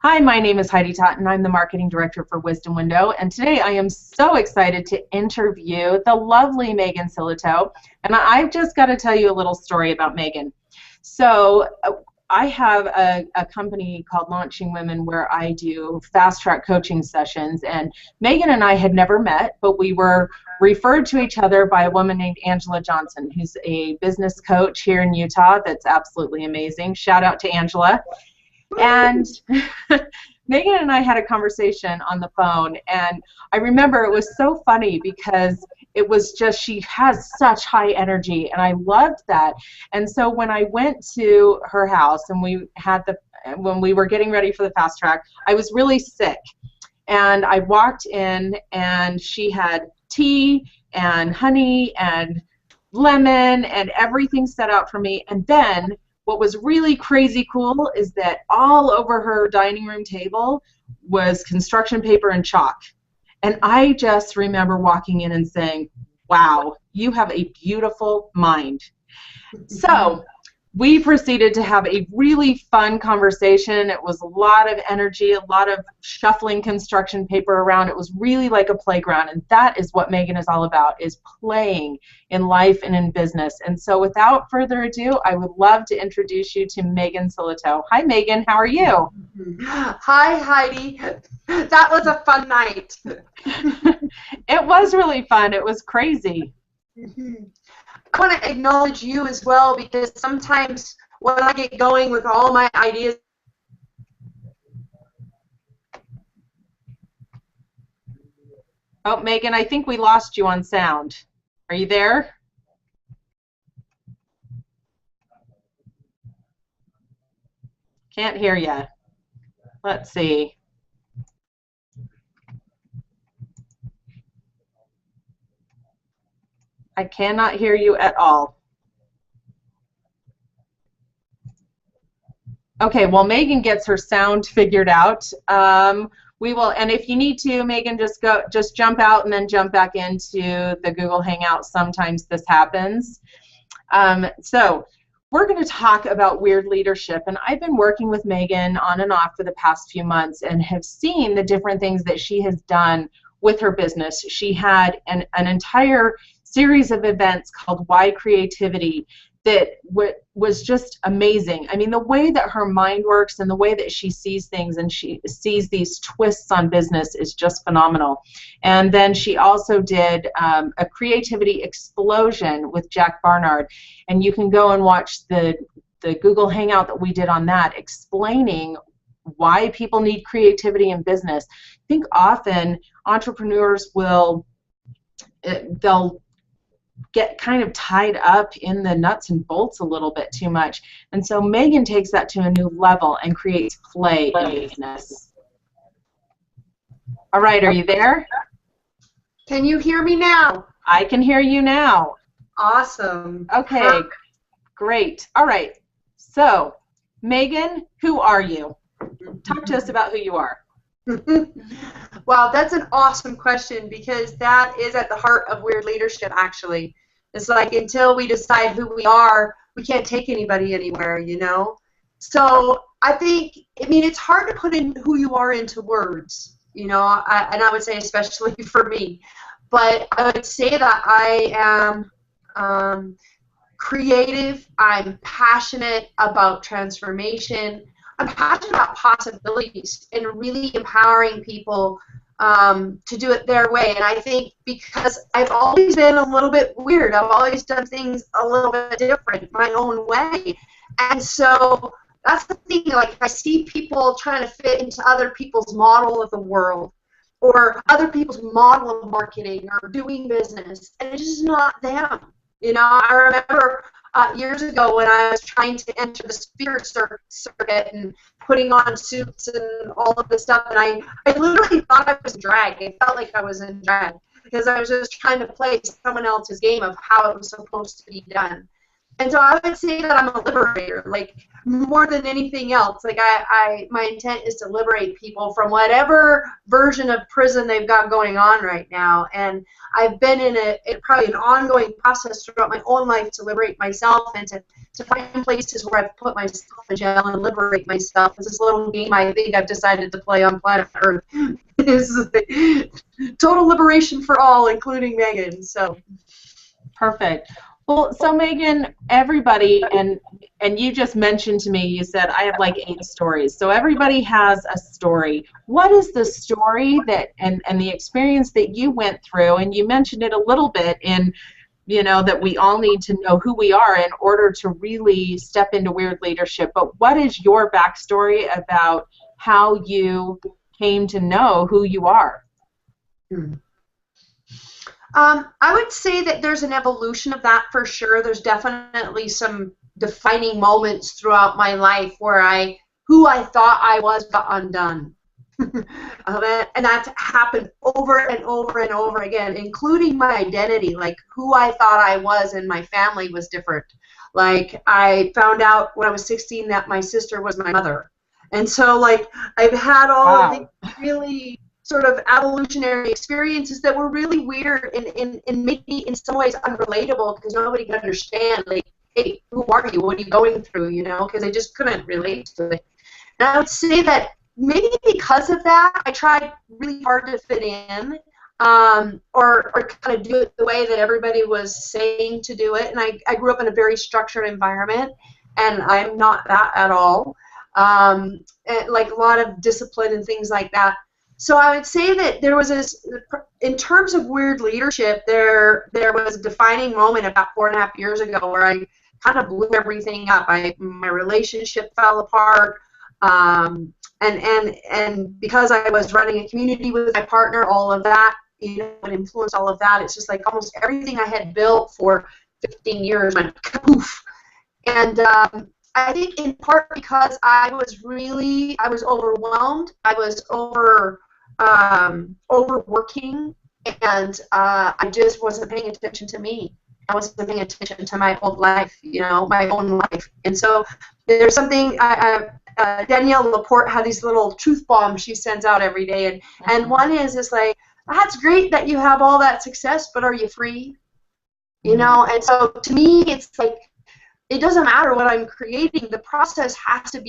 Hi, my name is Heidi Totten. I'm the Marketing Director for Wisdom Window, and today I am so excited to interview the lovely Megan Sillito. And I've just got to tell you a little story about Megan. So I have a company called Launching Women where I do fast-track coaching sessions, and Megan and I had never met, but we were referred to each other by a woman named Angela Johnson, who's a business coach here in Utah that's absolutely amazing. Shout out to Angela. And Megan and I had a conversation on the phone, and I remember it was so funny because it was just, she has such high energy, and I loved that. And so when I went to her house and when we were getting ready for the fast track, I was really sick. And I walked in, and she had tea and honey and lemon and everything set out for me. And then what was really crazy cool is that all over her dining room table was construction paper and chalk. And I just remember walking in and saying, wow, you have a beautiful mind. So we proceeded to have a really fun conversation. It was a lot of energy, a lot of shuffling construction paper around. It was really like a playground, and that is what Megan is all about, is playing in life and in business. And so without further ado, I would love to introduce you to Megan Sillito. Hi, Megan. How are you? Hi, Heidi. That was a fun night. It was really fun. It was crazy. I want to acknowledge you as well, because sometimes when I get going with all my ideas, oh, Megan, I think we lost you on sound. Are you there? Can't hear you. Let's see. I cannot hear you at all. Okay, well, Megan gets her sound figured out. We will, and if you need to, Megan, just jump out and then jump back into the Google Hangout. Sometimes this happens. So we're going to talk about weird leadership, and I've been working with Megan on and off for the past few months and have seen the different things that she has done with her business. She had an entire series of events called Why Creativity that was just amazing. I mean, the way that her mind works and the way that she sees things and she sees these twists on business is just phenomenal. And then she also did a creativity explosion with Jack Barnard, and you can go and watch the Google Hangout that we did on that, explaining why people need creativity in business. I think often entrepreneurs they'll get kind of tied up in the nuts and bolts a little bit too much. And so Megan takes that to a new level and creates play in business. All right, are you there? Can you hear me now? I can hear you now. Awesome. Okay, great. All right, so Megan, who are you? Talk to us about who you are. Wow, that's an awesome question, because that is at the heart of weird leadership, actually. It's like, until we decide who we are, we can't take anybody anywhere, you know? So I mean, it's hard to put in who you are into words, you know, and I would say especially for me. But I would say that I am creative, I'm passionate about transformation, I'm passionate about possibilities and really empowering people to do it their way. And I think because I've always been a little bit weird, I've always done things a little bit different, my own way. And so that's the thing, like, I see people trying to fit into other people's model of the world or other people's model of marketing or doing business, and it's just not them. You know, I remember years ago when I was trying to enter the speaker circuit and putting on suits and all of this stuff, and I literally thought I was in drag. It felt like I was in drag because I was just trying to play someone else's game of how it was supposed to be done. And so I would say that I'm a liberator, like more than anything else. Like my intent is to liberate people from whatever version of prison they've got going on right now. And I've been in probably an ongoing process throughout my own life to liberate myself and to find places where I've put myself in jail and liberate myself. It's this little game I think I've decided to play on planet Earth. Is total liberation for all, including Megan. So. Perfect. Well, so Megan, everybody, and you just mentioned to me, you said I have like 8 stories. So everybody has a story. What is the story that and the experience that you went through? And you mentioned it a little bit in, you know, that we all need to know who we are in order to really step into weird leadership. But what is your backstory about how you came to know who you are? I would say that there's an evolution of that for sure. There's definitely some defining moments throughout my life where who I thought I was got undone. And that's happened over and over and over again, including my identity, like who I thought I was and my family was different. Like I found out when I was 16 that my sister was my mother. And so like I've had all of these really sort of evolutionary experiences that were really weird and maybe in some ways unrelatable because nobody could understand, like, hey, who are you? What are you going through? You know, because I just couldn't relate to it. And I would say that maybe because of that, I tried really hard to fit in or kind of do it the way that everybody was saying to do it. And I grew up in a very structured environment, and I'm not that at all. And like a lot of discipline and things like that. So I would say that there was this, in terms of weird leadership, there was a defining moment about 4.5 years ago where I kind of blew everything up. My relationship fell apart, and because I was running a community with my partner, all of that, you know, would influence all of that. It's just like almost everything I had built for 15 years went poof. And I think in part because I was overwhelmed. I was overworking, and I just wasn't paying attention to me. I wasn't paying attention to my old life, you know, my own life. And so there's something, Danielle Laporte had these little truth bombs she sends out every day, and one is like, that's great that you have all that success, but are you free? You know, and so to me, it's like, it doesn't matter what I'm creating. The process has to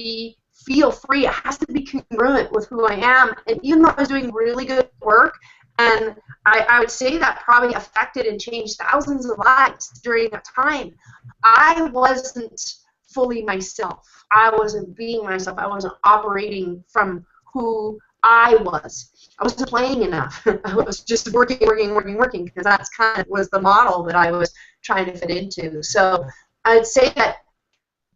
feel free. It has to be congruent with who I am. And even though I was doing really good work, and I would say that probably affected and changed thousands of lives during that time, I wasn't fully myself. I wasn't being myself. I wasn't operating from who I was. I wasn't playing enough. I was just working, because that's kind of was the model that I was trying to fit into. So I'd say that,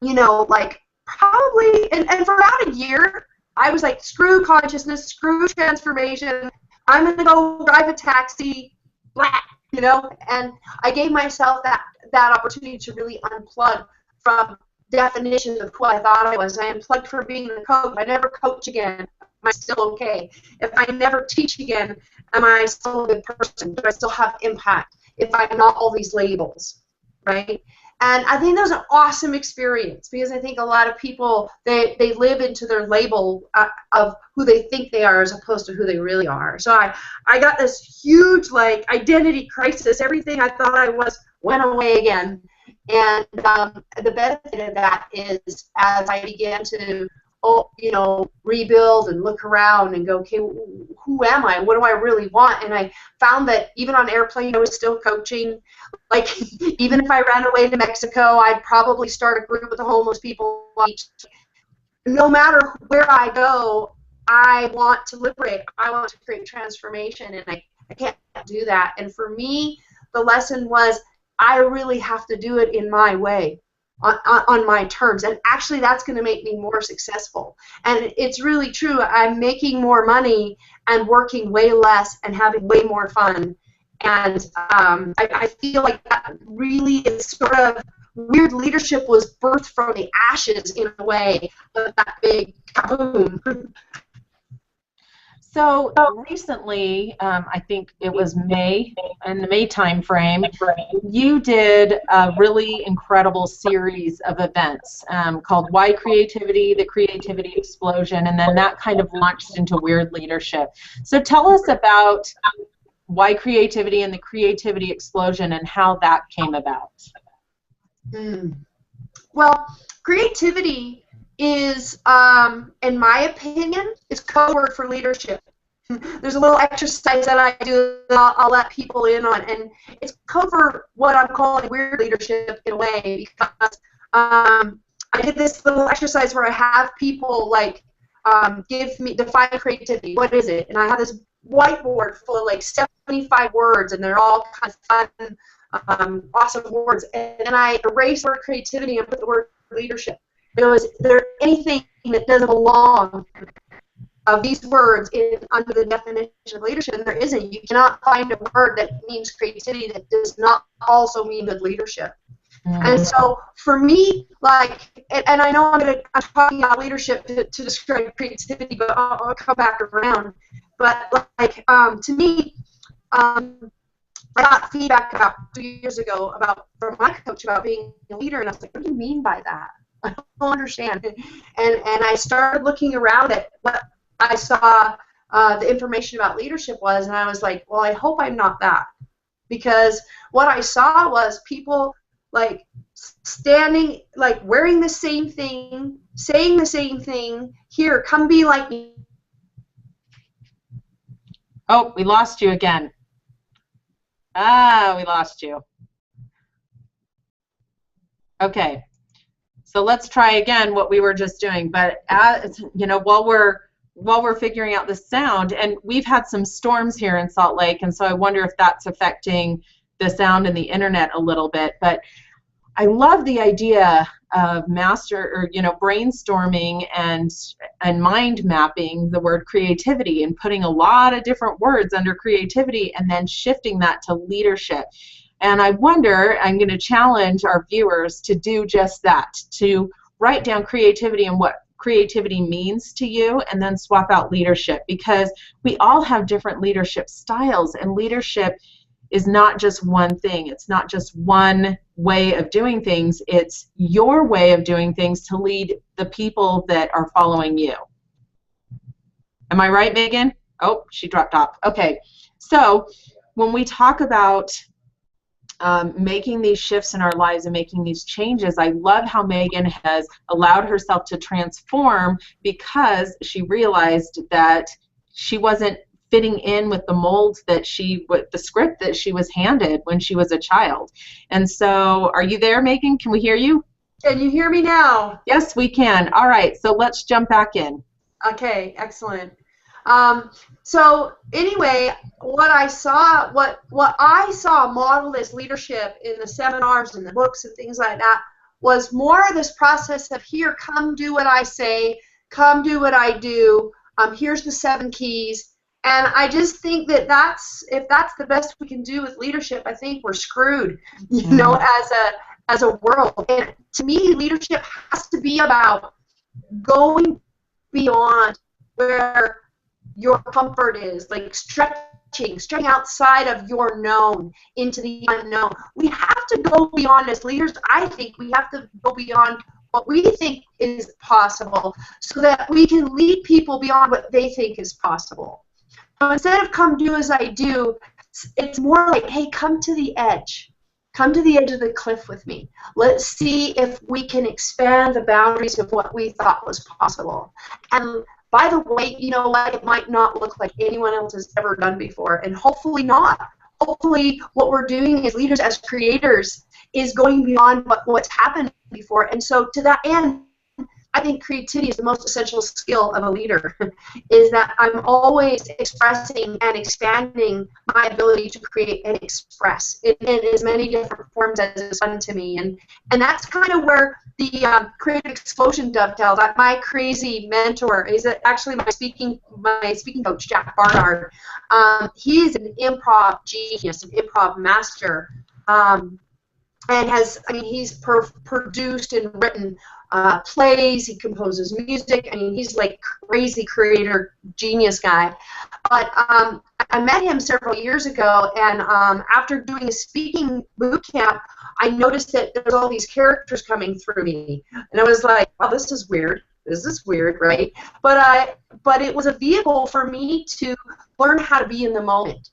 you know, like probably, and for about a year, I was like, screw consciousness, screw transformation, I'm going to go drive a taxi, blah, you know, and I gave myself that opportunity to really unplug from definitions of who I thought I was. I unplugged from being a coach. If I never coach again, am I still okay? If I never teach again, am I still a good person? Do I still have impact if I'm not all these labels, right? And I think that was an awesome experience because I think a lot of people, they live into their label of who they think they are as opposed to who they really are. So I got this huge like identity crisis. Everything I thought I was went away again. And the benefit of that is as I began to rebuild and look around and go, okay, who am I? What do I really want? And I found that even on airplane, I was still coaching. Like, even if I ran away to Mexico, I'd probably start a group with the homeless people. No matter where I go, I want to liberate. I want to create transformation, and I can't do that. And for me, the lesson was I really have to do it in my way. On my terms, and actually that's going to make me more successful. And it's really true. I'm making more money and working way less and having way more fun. And I feel like that really is sort of weird leadership was birthed from the ashes in a way of that big kaboom. So recently, I think it was May, in the May time frame, you did a really incredible series of events called Why Creativity, the Creativity Explosion, and then that kind of launched into Weird Leadership. So tell us about Why Creativity and the Creativity Explosion and how that came about. Well, creativity is, in my opinion, is code word for leadership. There's a little exercise that I do that I'll let people in on, and it's code for what I'm calling weird leadership in a way, because I did this little exercise where I have people define creativity. What is it? And I have this whiteboard full of 75 words, and they're all kind of fun, awesome words. And then I erase the word creativity and put the word leadership. Is there anything that doesn't belong of these words under the definition of leadership? And there isn't. You cannot find a word that means creativity that does not also mean good leadership. And so for me, and I know I'm talking about leadership to describe creativity, but I'll come back around. But to me, I got feedback about 2 years ago from my coach about being a leader, and I was like, what do you mean by that? I don't understand. And I started looking around at what I saw the information about leadership was, and I was like, well, I hope I'm not that. Because what I saw was people standing, wearing the same thing, saying the same thing, here, come be like me. Oh, we lost you again. We lost you. Okay. So let's try again what we were just doing, but while we're figuring out the sound, and we've had some storms here in Salt Lake, and so I wonder if that's affecting the sound and the internet a little bit. But I love the idea of brainstorming and mind mapping the word creativity and putting a lot of different words under creativity and then shifting that to leadership. And I wonder, I'm going to challenge our viewers to do just that, to write down creativity and what creativity means to you, and then swap out leadership, because we all have different leadership styles, and leadership is not just one thing. It's not just one way of doing things. It's your way of doing things to lead the people that are following you. Am I right, Megan? Oh, she dropped off. Okay. So when we talk about making these shifts in our lives and making these changes, I love how Megan has allowed herself to transform because she realized that she wasn't fitting in with the mold with the script that she was handed when she was a child. And so, are you there, Megan? Can we hear you? Can you hear me now? Yes, we can. All right, so let's jump back in. Okay, excellent. So anyway, what I saw modeled as leadership in the seminars and the books and things like that was more of this process of, here, come do what I say, come do what I do, here's the 7 keys. And I just think that if that's the best we can do with leadership, I think we're screwed, as a world. And to me, leadership has to be about going beyond where your comfort is, stretching outside of your known into the unknown. We have to go beyond as leaders. I think we have to go beyond what we think is possible so that we can lead people beyond what they think is possible. So instead of come do as I do, it's more like, hey, come to the edge. Come to the edge of the cliff with me. Let's see if we can expand the boundaries of what we thought was possible. And by the way, it might not look like anyone else has ever done before, and hopefully not. Hopefully what we're doing as leaders, as creators, is going beyond what's happened before. And so to that end, I think creativity is the most essential skill of a leader, is that I'm always expressing and expanding my ability to create and express in as many different forms as is fun to me. And that's kind of where the creative explosion dovetails. My crazy mentor is actually my speaking coach, Jack Barnard. He's an improv genius, an improv master, and he's produced and written plays, he composes music. I mean, he's like crazy creator, genius guy. But I met him several years ago, and after doing a speaking boot camp, I noticed that there's all these characters coming through me, and I was like, "Wow, this is weird. This is weird, right?" But it was a vehicle for me to learn how to be in the moment.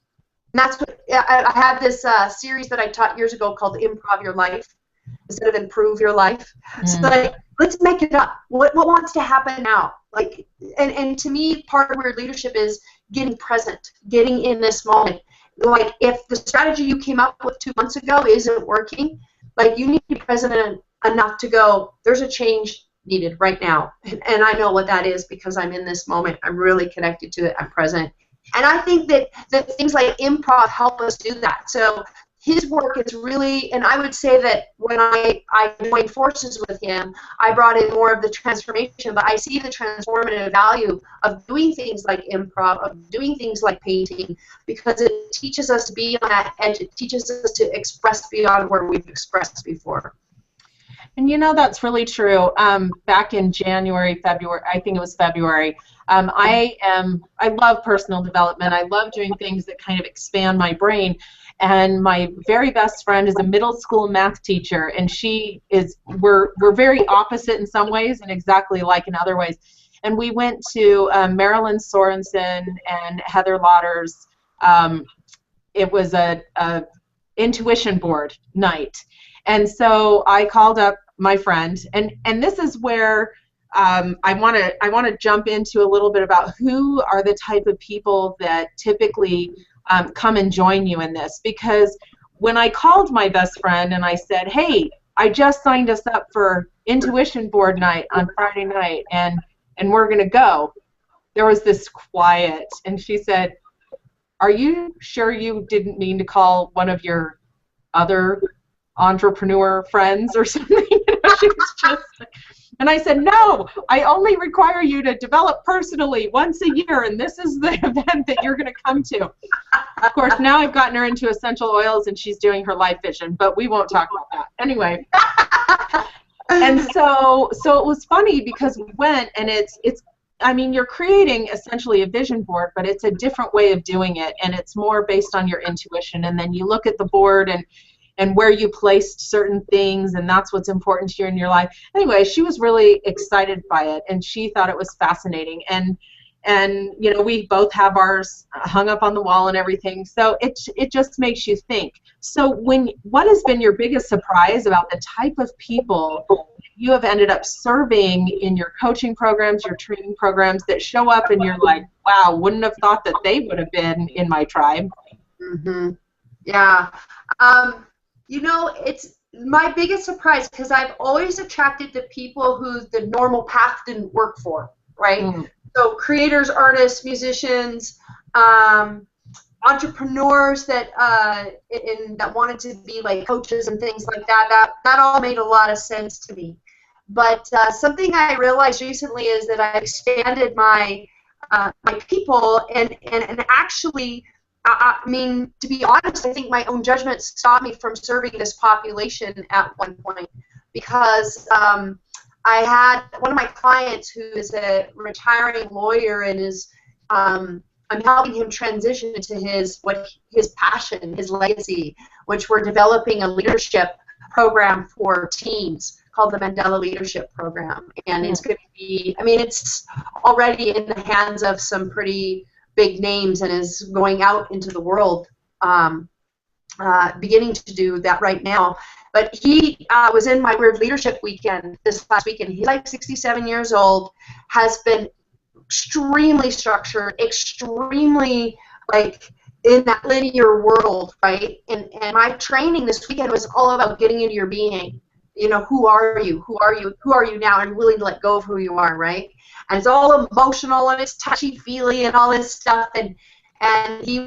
And that's what I had this series that I taught years ago called Improv Your Life instead of Improve Your Life. So like, let's make it up. What wants to happen now? Like, and to me, part of weird leadership is getting present, getting in this moment. Like, if the strategy you came up with 2 months ago isn't working, like, you need to be present enough to go, there's a change needed right now. And I know what that is because I'm in this moment. I'm really connected to it. I'm present. And I think that things like improv help us do that. So his work is really, and I would say that when I joined forces with him, I brought in more of the transformation, but I see the transformative value of doing things like improv, of doing things like painting, because it teaches us to be on that edge. It teaches us to express beyond where we've expressed before. And you know, that's really true. Back in January, February, I think it was February, I love personal development. I love doing things that kind of expand my brain. And my very best friend is a middle school math teacher, and we're very opposite in some ways and exactly like in other ways. And we went to Marilyn Sorensen and Heather Lauder's, it was a intuition board night. And so I called up my friend, and this is where I want to jump into a little bit about who are the type of people that typically come and join you in this. Because when I called my best friend and I said, "Hey, I just signed us up for intuition board night on Friday night, and we're gonna go," there was this quiet, and she said, "Are you sure you didn't mean to call one of your other entrepreneur friends or something?" She was just, and I said, "No, I only require you to develop personally once a year, and this is the event that you're going to come to." Of course, now I've gotten her into essential oils, and she's doing her life vision, but we won't talk about that. Anyway, and so it was funny because we went, and it's I mean, you're creating essentially a vision board, but it's a different way of doing it, and it's more based on your intuition, and then you look at the board and where you placed certain things, and that's what's important to you in your life. Anyway, she was really excited by it, and she thought it was fascinating. And you know, we both have ours hung up on the wall and everything. So it just makes you think. So what has been your biggest surprise about the type of people you have ended up serving in your coaching programs, your training programs, that show up and you're like, wow, wouldn't have thought that they would have been in my tribe? Mm-hmm. Yeah. You know, it's my biggest surprise because I've always attracted the people who the normal path didn't work for, right? Mm. So creators, artists, musicians, entrepreneurs that wanted to be like coaches and things like that. That all made a lot of sense to me. But something I realized recently is that I expanded my people and actually. I mean, to be honest, I think my own judgment stopped me from serving this population at one point because I had one of my clients who is a retiring lawyer and is I'm helping him transition into his passion, his legacy, which we're developing a leadership program for teams called the Mandela Leadership Program, and it's going to be, I mean, it's already in the hands of some pretty big names and is going out into the world, beginning to do that right now. But he was in my Weird Leadership weekend this last weekend. He's like 67 years old, has been extremely structured, extremely like in that linear world, right? And my training this weekend was all about getting into your being. You know, who are you? Who are you? Who are you now? And willing to let go of who you are, right? And it's all emotional and it's touchy-feely and all this stuff. And he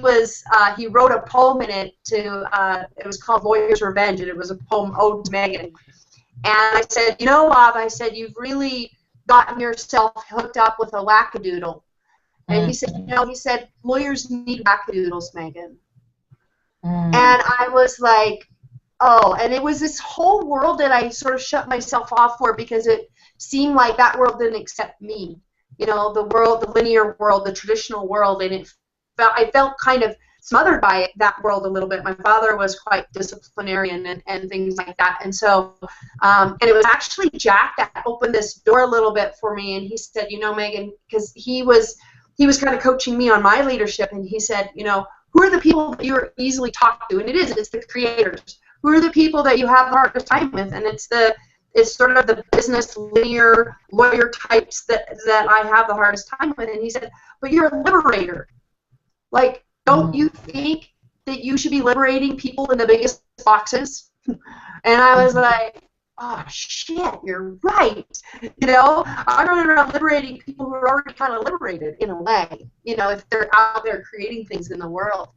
wrote a poem in it it was called Lawyer's Revenge, and it was a poem ode to Megan. And I said, you know, Bob, I said, you've really gotten yourself hooked up with a wackadoodle. And he said, you know, lawyers need wackadoodles, Megan. And I was like, oh, and it was this whole world that I sort of shut myself off for because it seemed like that world didn't accept me. You know, the world, the linear world, the traditional world, and I felt kind of smothered by that world a little bit. My father was quite disciplinarian and things like that, and so and it was actually Jack that opened this door a little bit for me, and he said, you know, Megan, because he was kind of coaching me on my leadership, and he said, you know, who are the people that you're easily talked to? And it's the creators. Who are the people that you have the hardest time with? And it's sort of the business linear lawyer types that I have the hardest time with. And he said, but you're a liberator. Like, don't you think that you should be liberating people in the biggest boxes? And I was like, oh shit, you're right. You know, I'm running around liberating people who are already kind of liberated in a way, you know, if they're out there creating things in the world.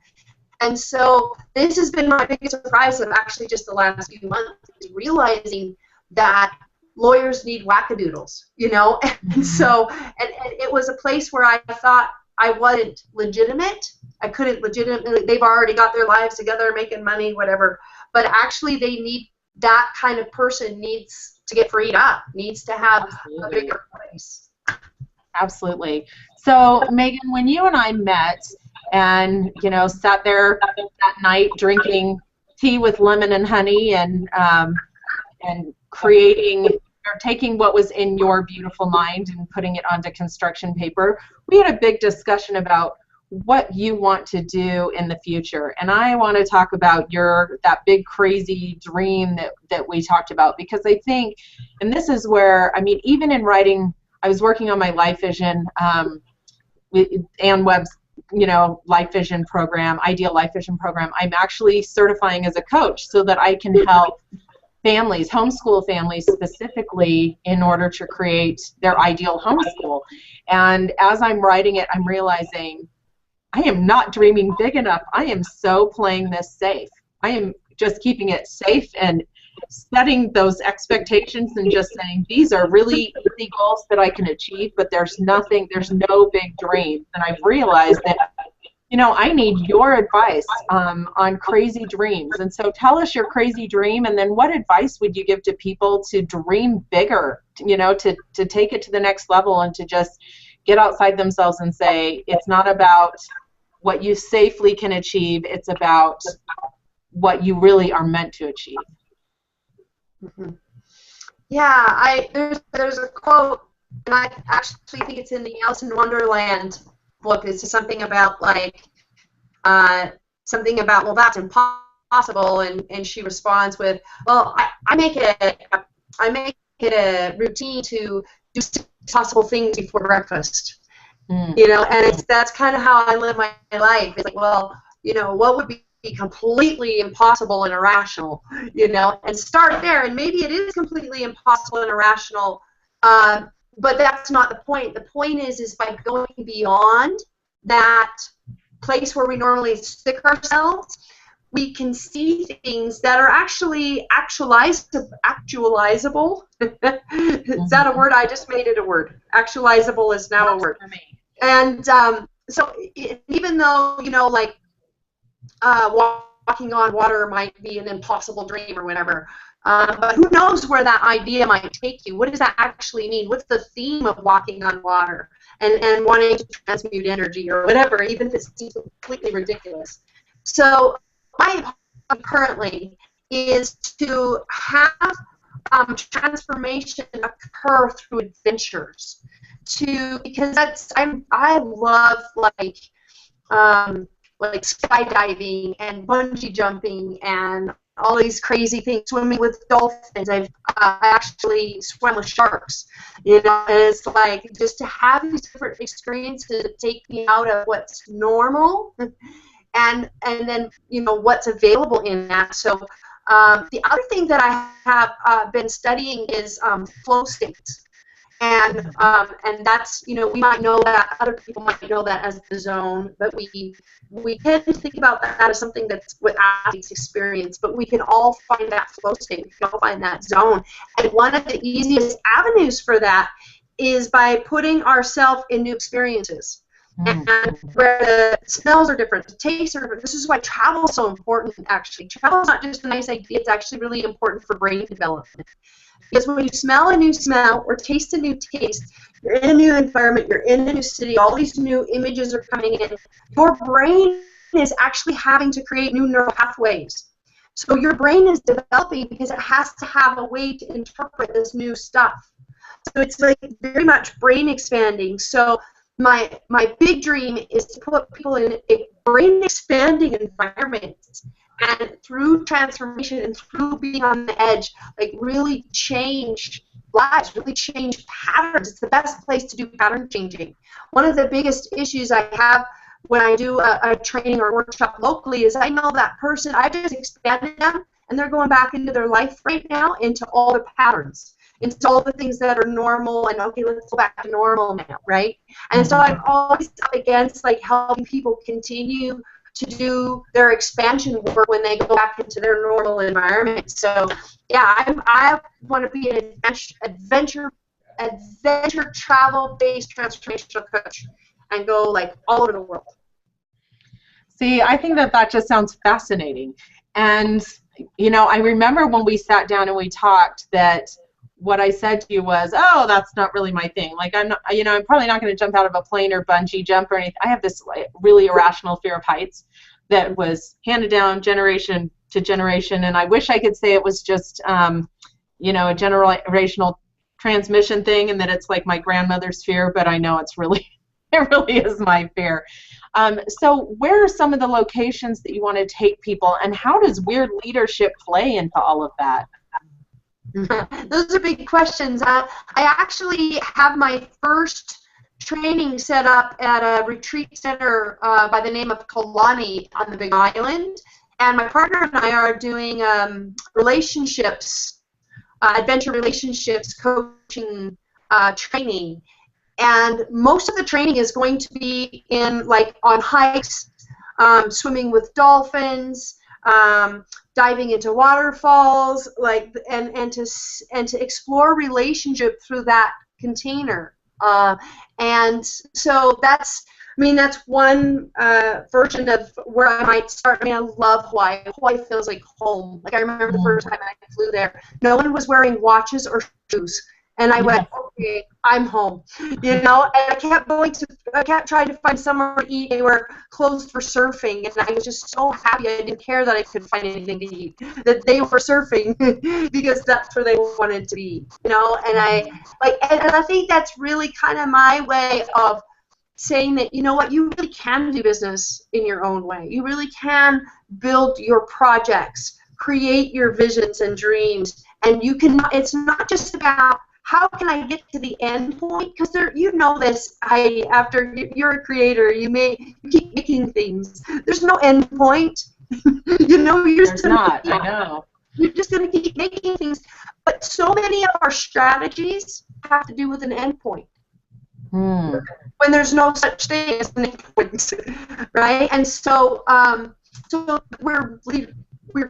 And so this has been my biggest surprise of actually just the last few months, is realizing that lawyers need wackadoodles, you know. And so and it was a place where I thought I wasn't legitimate. I couldn't legitimately, they've already got their lives together, making money, whatever. But actually they need, that kind of person needs to get freed up, needs to have a bigger place. Absolutely. So, Megan, when you and I met and, you know, sat there that night drinking tea with lemon and honey and creating or taking what was in your beautiful mind and putting it onto construction paper, we had a big discussion about what you want to do in the future. And I want to talk about that big crazy dream that we talked about, because I think, and this is where, I mean, even in writing, I was working on my Life Vision, Ann Webb's, you know, Life Vision program, Ideal Life Vision program. I'm actually certifying as a coach so that I can help families, homeschool families specifically, in order to create their ideal homeschool. And as I'm writing it, I'm realizing I am not dreaming big enough. I am so playing this safe. I am just keeping it safe and setting those expectations and just saying these are really easy goals that I can achieve, but there's no big dream. And I've realized that, you know, I need your advice on crazy dreams. And so tell us your crazy dream, and then what advice would you give to people to dream bigger, you know, to take it to the next level and to just get outside themselves and say, it's not about what you safely can achieve, it's about what you really are meant to achieve. Mm-hmm. Yeah, there's a quote, and I actually think it's in the Alice in Wonderland book. It's just something about like well, that's impossible, and she responds with, well, I make it a routine to do 6 possible things before breakfast. You know, and that's kind of how I live my life. It's like, well, you know, what would be completely impossible and irrational, you know, and start there. And maybe it is completely impossible and irrational, but that's not the point. The point is by going beyond that place where we normally stick ourselves, we can see things that are actually actualizable. Is that a word? I just made it a word. Actualizable is now a word. And so even though, you know, like walking on water might be an impossible dream or whatever, but who knows where that idea might take you? What does that actually mean? What's the theme of walking on water and wanting to transmute energy or whatever, even if it seems completely ridiculous? So my plan currently is to have transformation occur through adventures. Because I love like skydiving and bungee jumping and all these crazy things, swimming with dolphins. I actually swam with sharks, you know, and it's like just to have these different experiences that take me out of what's normal and then, you know, what's available in that. So the other thing that I have been studying is flow states. And that's, you know, we might know that, other people might know that as the zone, but we tend to think about that as something that's what athletes experience, but we can all find that flow state, we can all find that zone. And one of the easiest avenues for that is by putting ourselves in new experiences. And where the smells are different, the tastes are different. This is why travel is so important, actually. Travel is not just a nice idea, it's actually really important for brain development. Because when you smell a new smell or taste a new taste, you're in a new environment, you're in a new city, all these new images are coming in, your brain is actually having to create new neural pathways. So your brain is developing because it has to have a way to interpret this new stuff. So it's like very much brain expanding. So my big dream is to put people in a brain expanding environment, and through transformation and through being on the edge, like really change lives, really change patterns. It's the best place to do pattern changing. One of the biggest issues I have when I do a training or workshop locally is I know that person, I just expanded them, and they're going back into their life right now into all the patterns, into all the things that are normal, and okay, let's go back to normal now, right? And so I'm always up against like helping people continue to do their expansion work when they go back into their normal environment. So yeah, I want to be an adventure travel-based transformational coach and go like all over the world. See, I think that just sounds fascinating. And, you know, I remember when we sat down and we talked that what I said to you was, oh, that's not really my thing. Like, I'm not, you know, I'm probably not going to jump out of a plane or bungee jump or anything. I have this really irrational fear of heights that was handed down generation to generation. And I wish I could say it was just, you know, a generational transmission thing and that it's like my grandmother's fear, but I know it's really, it really is my fear. So where are some of the locations that you want to take people, and how does weird leadership play into all of that? Those are big questions. I actually have my first training set up at a retreat center by the name of Kalani on the Big Island, and my partner and I are doing relationships, adventure relationships coaching training. And most of the training is going to be in like on hikes, swimming with dolphins, diving into waterfalls, like and to explore relationship through that container. And so that's, I mean, that's one version of where I might start. I mean, I love Hawaii. Hawaii feels like home. Like I remember the first time I flew there, no one was wearing watches or shoes. And I went, okay, I'm home, you know. And I kept trying to find somewhere to eat. They were closed for surfing, and I was just so happy. I didn't care that I couldn't find anything to eat, that they were surfing because that's where they wanted to be, you know. And I think that's really kind of my way of saying that, you know what, you really can do business in your own way. You really can build your projects, create your visions and dreams, and you can. It's not just about how can I get to the end point? Because you know this, Heidi. After you're a creator, you keep making things. There's no end point. You know, there's not. I know. You're just going to keep making things. But so many of our strategies have to do with an end point. When there's no such thing as an end point, right? And so, where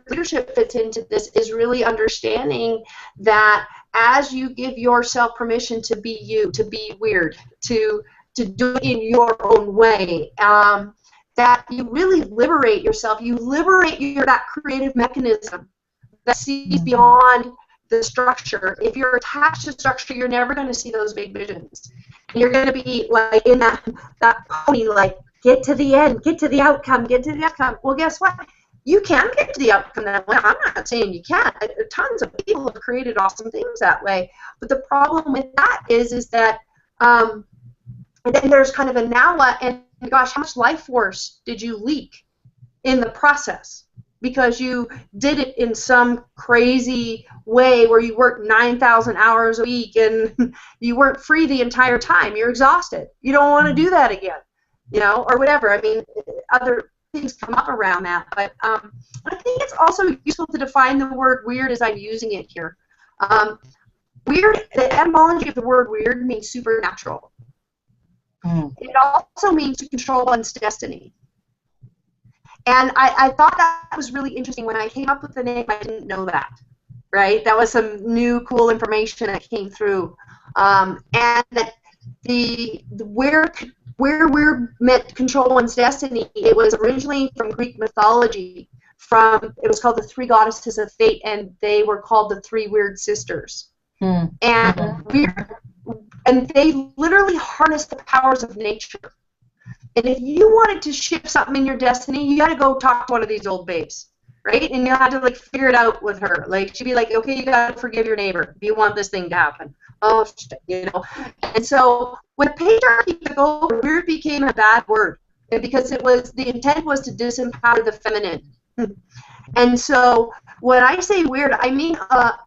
leadership fits into this is really understanding that as you give yourself permission to be you, to be weird, to do it in your own way, that you really liberate yourself. You liberate that creative mechanism that sees beyond the structure. If you're attached to structure, you're never going to see those big visions. You're going to be like in that pony, like get to the end, get to the outcome, get to the outcome. Well, guess what? You can get to the outcome that way. I'm not saying you can't. Tons of people have created awesome things that way. But the problem with that is that and then there's kind of a now what, and gosh, how much life force did you leak in the process? Because you did it in some crazy way where you worked 9,000 hours a week and you weren't free the entire time. You're exhausted. You don't want to do that again, you know, or whatever. I mean, other things come up around that, but I think it's also useful to define the word weird as I'm using it here. Weird, the etymology of the word weird means supernatural. It also means to control one's destiny. And I thought that was really interesting. When I came up with the name, I didn't know that, right? That was some new, cool information that came through. And that where we're meant to control one's destiny, it was originally from Greek mythology. It was called the three goddesses of fate, and they were called the three weird sisters. And and they literally harness the powers of nature. And if you wanted to shift something in your destiny, you got to go talk to one of these old babes, right? And you had to like figure it out with her. Like she'd be like, okay, you got to forgive your neighbor if you want this thing to happen. Oh, shit, you know. And so when patriarchy took over, weird became a bad word, because it was, the intent was to disempower the feminine. And so when I say weird, I mean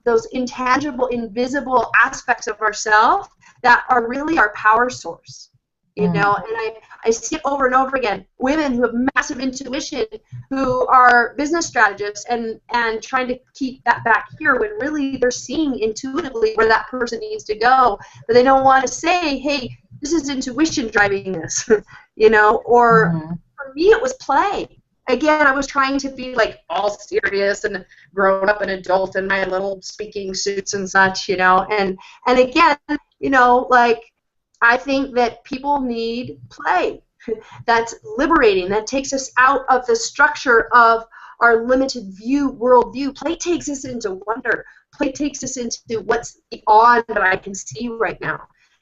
those intangible, invisible aspects of ourselves that are really our power source. You know, and I see it over and over again. Women who have massive intuition, who are business strategists and trying to keep that back here, when really they're seeing intuitively where that person needs to go, but they don't want to say, hey, this is intuition driving this, you know. Or for me, it was play. Again, I was trying to be like all serious and grown up and adult in my little speaking suits and such, you know. And again, you know, like, I think that people need play. That's liberating. That takes us out of the structure of our limited worldview. Play takes us into wonder. Play takes us into what's beyond that I can see right now.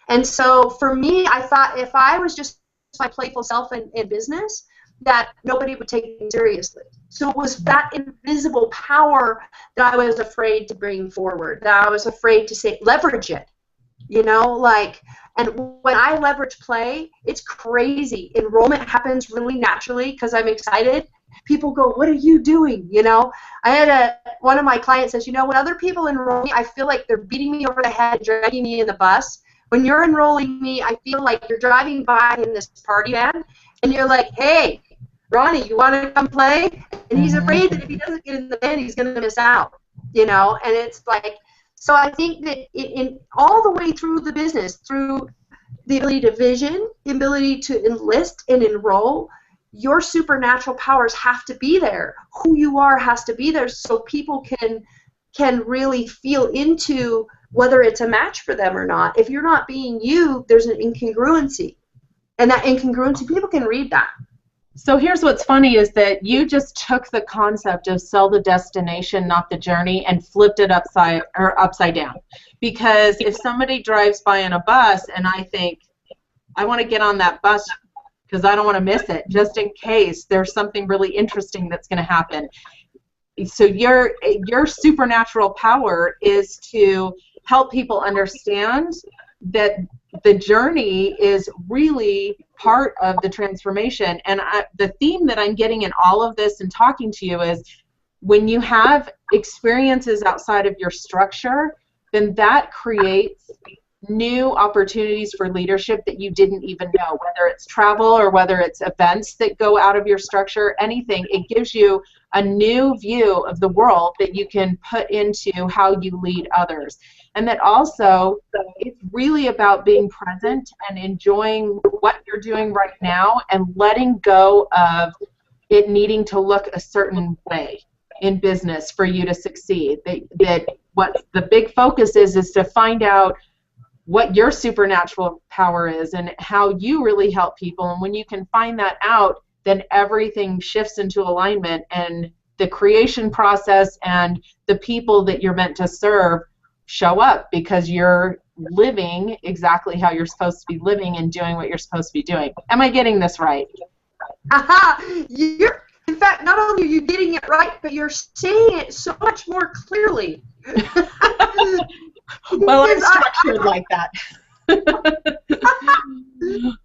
And so for me, I thought if I was just my playful self in business, that nobody would take me seriously. So it was that invisible power that I was afraid to bring forward, that I was afraid to say, leverage it. You know, like, and when I leverage play, it's crazy. Enrollment happens really naturally because I'm excited. People go, what are you doing? You know, I had one of my clients says, you know, when other people enroll me, I feel like they're beating me over the head and dragging me in the bus. When you're enrolling me, I feel like you're driving by in this party van, and you're like, hey, Ronnie, you want to come play? And he's afraid that if he doesn't get in the van, he's going to miss out. You know, and it's like, so I think that in all the way through the business, through the ability to vision, the ability to enlist and enroll, your supernatural powers have to be there. Who you are has to be there, so people can really feel into whether it's a match for them or not. If you're not being you, there's an incongruency. And that incongruency, people can read that. So here's what's funny is that you just took the concept of sell the destination, not the journey, and flipped it upside down. Because if somebody drives by in a bus and I think, I want to get on that bus because I don't want to miss it, just in case there's something really interesting that's going to happen. So your supernatural power is to help people understand that the journey is really part of the transformation. And the theme that I'm getting in all of this and talking to you is when you have experiences outside of your structure, then that creates new opportunities for leadership that you didn't even know, whether it's travel or whether it's events that go out of your structure, anything. It gives you a new view of the world that you can put into how you lead others. And that also, it's really about being present and enjoying what you're doing right now and letting go of it needing to look a certain way in business for you to succeed. That what the big focus is to find out what your supernatural power is and how you really help people. And when you can find that out, then everything shifts into alignment, and the creation process and the people that you're meant to serve show up because you're living exactly how you're supposed to be living and doing what you're supposed to be doing. Am I getting this right? In fact, not only are you getting it right, but you're saying it so much more clearly. Well, I'm structured like that.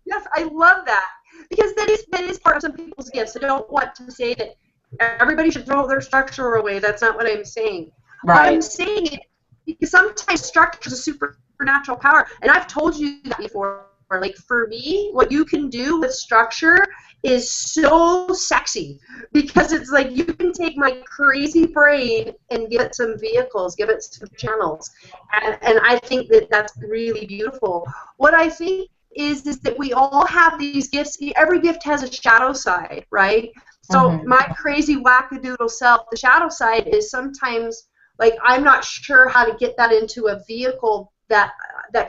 Yes, I love that. Because that is part of some people's gifts. I don't want to say that everybody should throw their structure away. That's not what I'm saying. Right. What I'm saying is because sometimes structure is a supernatural power. And I've told you that before. Like, for me, what you can do with structure is so sexy, because it's like you can take my crazy brain and give it some vehicles, give it some channels, and I think that that's really beautiful. What I think is that we all have these gifts. Every gift has a shadow side, right? So my crazy wackadoodle self, the shadow side is sometimes like I'm not sure how to get that into a vehicle that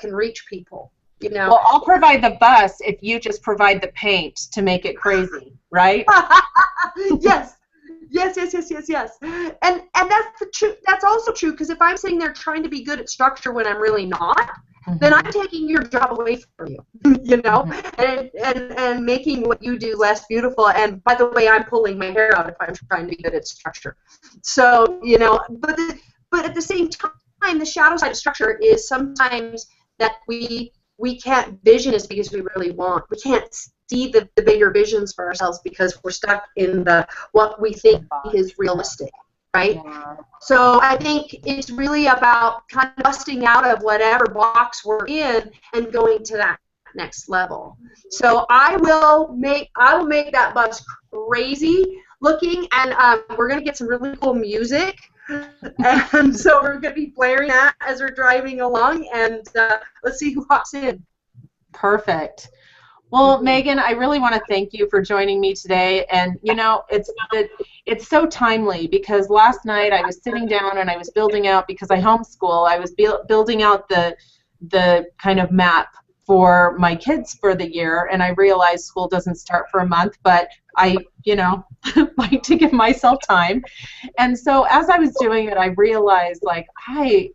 can reach people. You know? Well, I'll provide the bus if you just provide the paint to make it crazy, right? Yes, Yes, yes, yes, yes, yes. And that's the truth. That's also true, because if I'm sitting there trying to be good at structure when I'm really not, then I'm taking your job away from you, you know, and making what you do less beautiful. And by the way, I'm pulling my hair out if I'm trying to be good at structure. So, you know, but at the same time, the shadow side of structure is sometimes that we can't vision as big as we really want. We can't see the bigger visions for ourselves because we're stuck in the what we think is realistic, right? Yeah. So I think it's really about kind of busting out of whatever box we're in and going to that next level. So I will make that bus crazy looking, and we're gonna get some really cool music. And so we're going to be blaring that as we're driving along, and let's see who hops in. Perfect. Well, Megan, I really want to thank you for joining me today. And, you know, it's so timely because last night I was sitting down and I was building out, because I homeschool, I was building out the kind of map for my kids for the year, and I realized school doesn't start for a month, but I, you know, like to give myself time. And so as I was doing it, I realized, like, I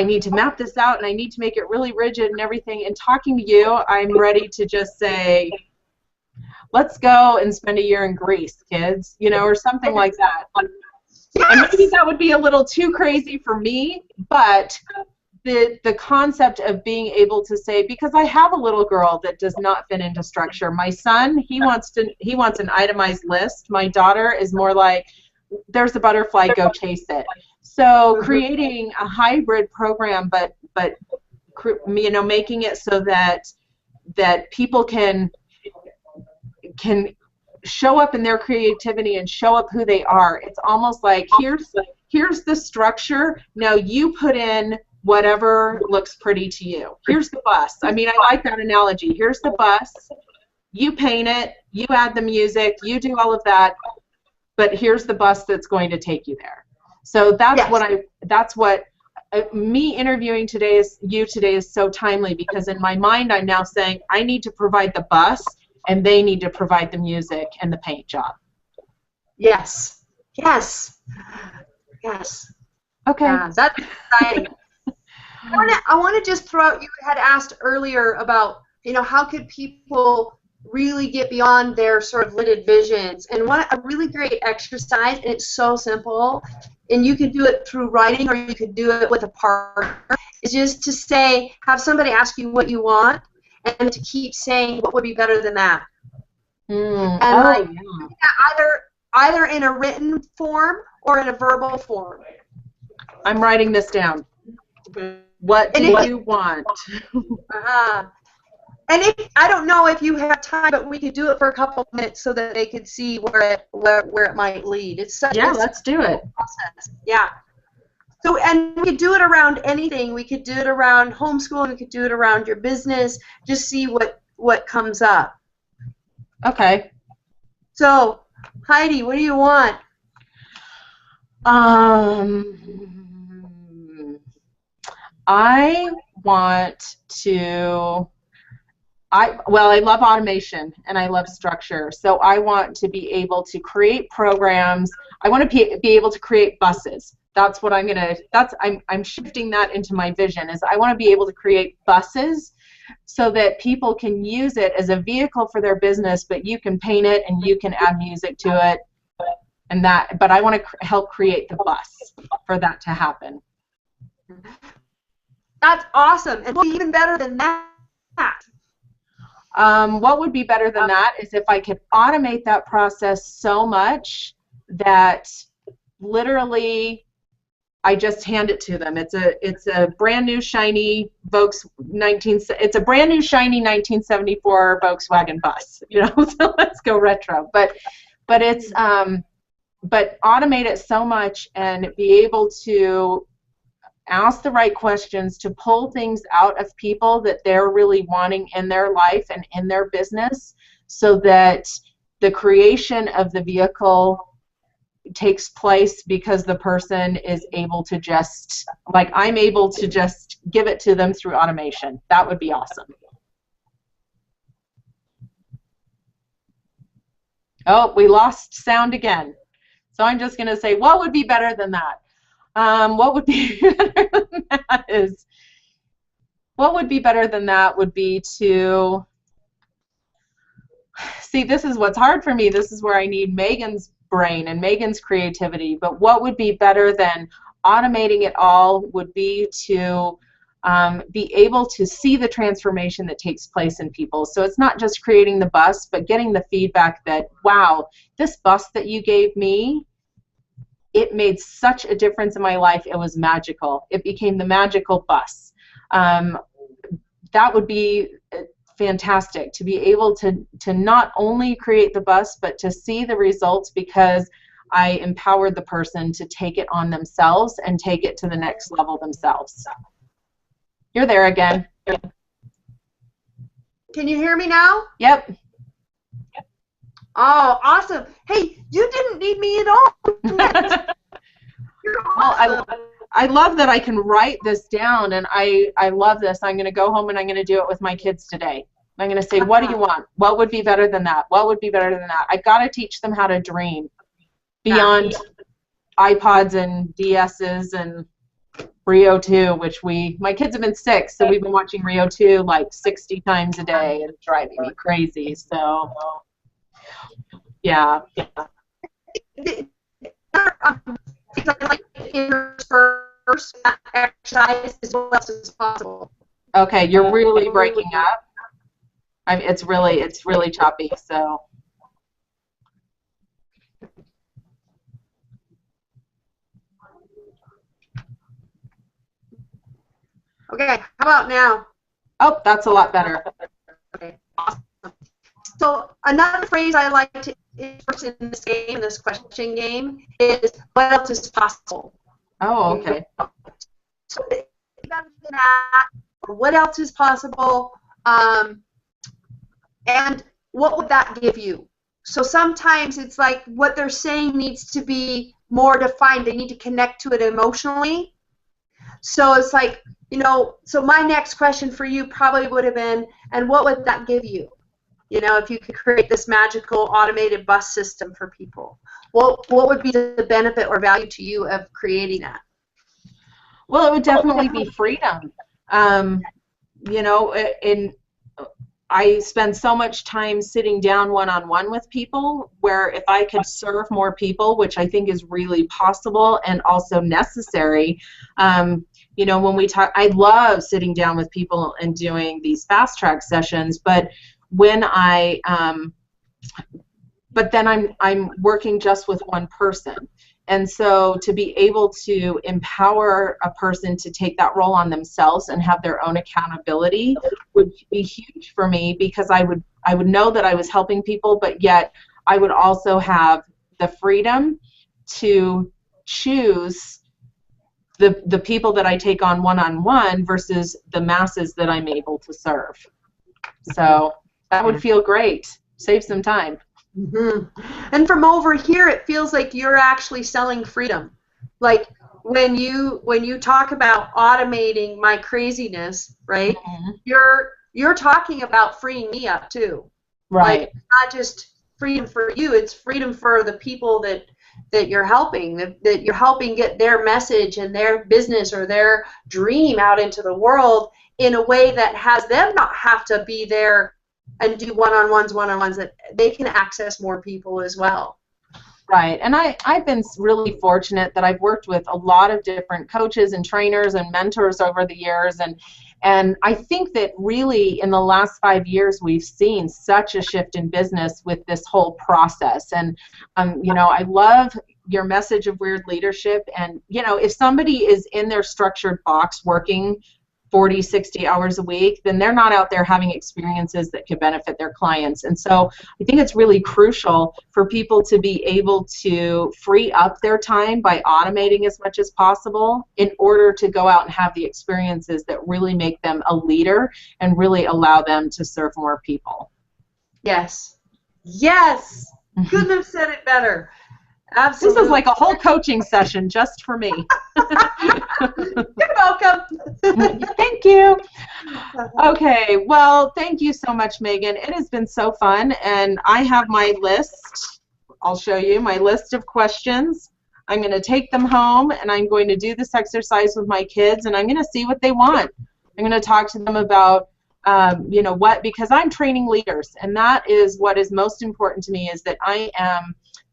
need to map this out, and I need to make it really rigid and everything. And talking to you, I'm ready to just say, let's go and spend a year in Greece, kids, you know, or something like that. Yes! And maybe that would be a little too crazy for me, but the concept of being able to say, because I have a little girl that does not fit into structure. My son, he wants an itemized list. My daughter is more like, there's a butterfly, go chase it. So creating a hybrid program, but you know, making it so that people can show up in their creativity and show up who they are. It's almost like, here's the structure. Now you put in whatever looks pretty to you. Here's the bus. I mean, I like that analogy. Here's the bus. You paint it. You add the music. You do all of that. But here's the bus that's going to take you there. So that's what me interviewing you today is so timely, because in my mind I'm now saying I need to provide the bus and they need to provide the music and the paint job. Yes. Yes. Yes. Okay. That's exciting. I want to just throw out, you had asked earlier about, you know, how could people really get beyond their sort of limited visions, and what a really great exercise, and it's so simple, and you can do it through writing or you could do it with a partner, is just to say, have somebody ask you what you want and to keep saying what would be better than that. Either in a written form or in a verbal form. I'm writing this down. What do you want? And I don't know if you have time, but we could do it for a couple of minutes so that they could see where it might lead. Let's do it. Process. Yeah. So, and we could do it around anything. We could do it around homeschooling. We could do it around your business. Just see what comes up. Okay. So, Heidi, what do you want? I want to. I love automation and I love structure. So I want to be able to create programs. I want to be able to create buses. That's what I'm shifting that into my vision, is I want to be able to create buses so that people can use it as a vehicle for their business, but you can paint it and you can add music to it but I want to help create the bus for that to happen. That's awesome. And even better than that. What would be better than that is if I could automate that process so much that literally I just hand it to them. It's a brand new shiny it's a brand new shiny 1974 Volkswagen bus. You know, so let's go retro. But it's but automate it so much and be able to ask the right questions to pull things out of people that they're really wanting in their life and in their business, so that the creation of the vehicle takes place because the person is able to just, like, I'm able to just give it to them through automation. That would be awesome. Oh, we lost sound again. So I'm just going to say, what would be better than that? What would be better than that is, what would be better than that would be to, see, this is what's hard for me. This is where I need Megan's brain and Megan's creativity. But what would be better than automating it all would be to be able to see the transformation that takes place in people. So it's not just creating the bus, but getting the feedback that, wow, this bus that you gave me, it made such a difference in my life. It was magical. It became the magical bus. That would be fantastic, to be able to not only create the bus, but to see the results, because I empowered the person to take it on themselves and take it to the next level themselves. You're there again. Can you hear me now? Yep. Oh, awesome. Hey, you didn't need me at all. You're awesome. Well, I love that I can write this down, and I love this. I'm going to go home and I'm going to do it with my kids today. I'm going to say, what do you want? What would be better than that? What would be better than that? I've got to teach them how to dream beyond iPods and DSs and Rio 2, which my kids have been 6, so we've been watching Rio 2 like 60 times a day, and it's driving me crazy. So, yeah. First exercise as well as possible. Okay, you're really breaking up. It's really choppy. So. Okay, how about now? Oh, that's a lot better. Okay, awesome. So another phrase I like to use in this game, this question game, is what else is possible? Oh, okay. So what else is possible? And what would that give you? So sometimes it's like what they're saying needs to be more defined. They need to connect to it emotionally. So it's like, you know, so my next question for you probably would have been, and what would that give you? You know, if you could create this magical automated bus system for people, what would be the benefit or value to you of creating that? Well, it would definitely be freedom. You know, I spend so much time sitting down one-on-one with people, where if I could serve more people, which I think is really possible and also necessary, you know, when we talk, I love sitting down with people and doing these fast track sessions, but when but then I'm working just with one person. And so to be able to empower a person to take that role on themselves and have their own accountability would be huge for me, because I would know that I was helping people, but yet I would also have the freedom to choose the people that I take on one-on-one versus the masses that I'm able to serve. So that would feel great. Save some time. Mm-hmm. And from over here, it feels like you're actually selling freedom. Like when you talk about automating my craziness, right? Mm-hmm. You're talking about freeing me up too. Right. Like, it's not just freedom for you; it's freedom for the people that you're helping. That you're helping get their message and their business or their dream out into the world in a way that has them not have to be there and do one-on-ones, that they can access more people as well. Right, and I've been really fortunate that I've worked with a lot of different coaches and trainers and mentors over the years, and I think that really in the last 5 years we've seen such a shift in business with this whole process. And you know, I love your message of weird leadership, and you know, if somebody is in their structured box working 40, 60 hours a week, then they're not out there having experiences that could benefit their clients. And so I think it's really crucial for people to be able to free up their time by automating as much as possible in order to go out and have the experiences that really make them a leader and really allow them to serve more people. Yes. Yes! Couldn't have said it better. Absolutely. This is like a whole coaching session just for me. You're welcome. Thank you. Okay, well, thank you so much, Megan. It has been so fun, and I have my list I'll show you my list of questions. I'm going to take them home, and I'm going to do this exercise with my kids, and I'm going to see what they want. I'm going to talk to them about, you know, because I'm training leaders, and that is what is most important to me, is that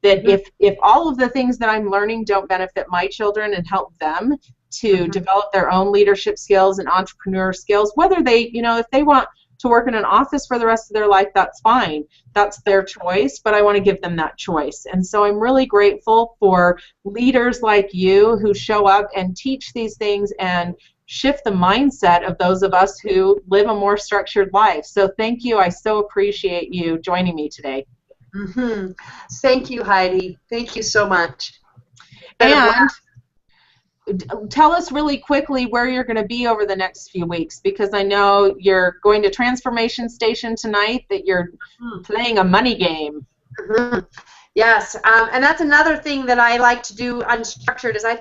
if all of the things that I'm learning don't benefit my children and help them to develop their own leadership skills and entrepreneur skills, whether they, you know, if they want to work in an office for the rest of their life, that's fine. That's their choice, but I want to give them that choice. And so I'm really grateful for leaders like you who show up and teach these things and shift the mindset of those of us who live a more structured life. So thank you. I so appreciate you joining me today. Thank you, Heidi. Thank you so much. And tell us really quickly where you're going to be over the next few weeks, because I know you're going to Transformation Station tonight, that you're playing a money game. Yes, and that's another thing that I like to do unstructured, is I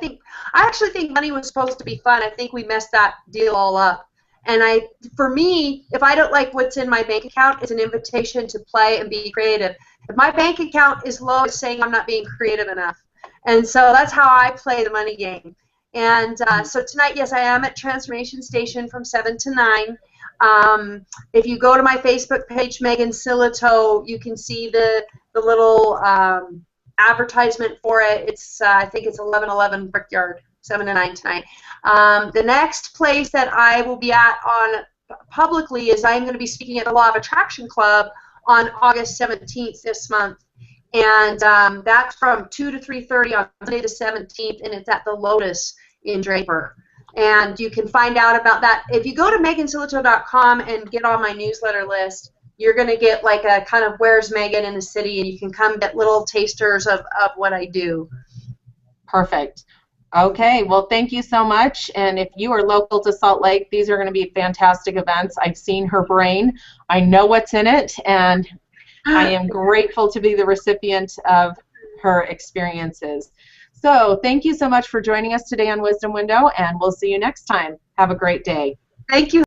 actually think money was supposed to be fun. I think we messed that deal all up. And for me, if I don't like what's in my bank account, it's an invitation to play and be creative. If my bank account is low, it's saying I'm not being creative enough. And so that's how I play the money game. And so tonight, yes, I am at Transformation Station from 7 to 9. If you go to my Facebook page, Megan Sillito, you can see the little advertisement for it. It's I think it's 1111 Brickyard, 7 to 9 tonight. The next place that I will be at on publicly is I'm going to be speaking at the Law of Attraction Club on August 17th this month. And that's from 2 to 3:30 on Monday the 17th, and it's at the Lotus in Draper. And you can find out about that. If you go to megansillito.com and get on my newsletter list, you're going to get like a kind of where's Megan in the city, and you can come get little tasters of what I do. Perfect. Okay, well, thank you so much. And if you are local to Salt Lake, these are going to be fantastic events. I've seen her brain. I know what's in it, and I am grateful to be the recipient of her experiences. So thank you so much for joining us today on Wisdom Window, and we'll see you next time. Have a great day. Thank you.